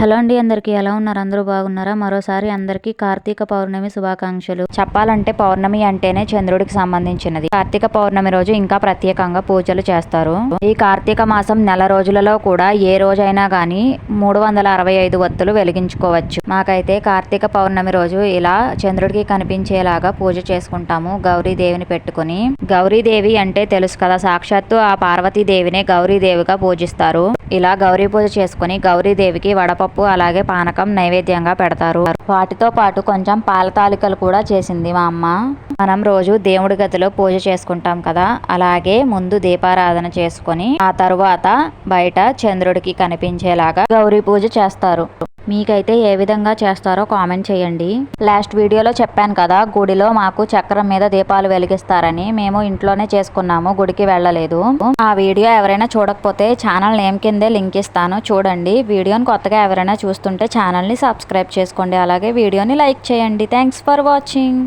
Hello అండి, అందరికీ ఎలా ఉన్నారు? అందరూ బాగున్నారా? మరోసారి అందరికీ కార్తీక పౌర్ణమి శుభాకాంక్షలు. చెప్పాలంటే పౌర్ణమి అంటేనే చంద్రుడికి సంబంధించినది. కార్తీక పౌర్ణమి రోజు ఇంకా ప్రత్యేకంగా పూజలు చేస్తారు. ఈ కార్తీక మాసం నెల రోజులలో కూడా ఏ రోజైనా గానీ 365 ఒత్తులు వెలిగించుకోవచ్చు. మాకైతే కార్తీక పౌర్ణమి రోజు ఇలా చంద్రుడికి కనిపించేలాగా పూజ చేసుకుంటాము గౌరీదేవిని పెట్టుకుని. గౌరీదేవి అంటే తెలుసు కదా, సాక్షాత్తు ఆ పార్వతీదేవినే గౌరీదేవిగా పూజిస్తారు. ఇలా గౌరీ పూజ చేసుకుని గౌరీదేవికి వడపప్పు అలాగే పానకం నైవేద్యంగా పెడతారు. వాటితో పాటు కొంచెం పాల తాలికలు కూడా చేసింది మా అమ్మ. మనం రోజు దేవుడి గదిలో పూజ చేసుకుంటాం కదా, అలాగే ముందు దీపారాధన చేసుకొని ఆ తరువాత బయట చంద్రుడికి కనిపించేలాగా గౌరీ పూజ చేస్తారు. మీకైతే ఏ విధంగా చేస్తారో కామెంట్ చేయండి. లాస్ట్ వీడియోలో చెప్పాను కదా, గుడిలో మాకు చక్రం మీద దీపాలు వెలిగిస్తారని. మేము ఇంట్లోనే చేసుకున్నాము, గుడికి వెళ్ళలేదు. ఆ వీడియో ఎవరైనా చూడకపోతే ఛానల్ నేమ్ కిందే లింక్ ఇస్తాను, చూడండి. వీడియోని కొత్తగా ఎవరైనా చూస్తుంటే ఛానల్ని సబ్స్క్రైబ్ చేసుకోండి, అలాగే వీడియోని లైక్ చేయండి. Thanks for watching.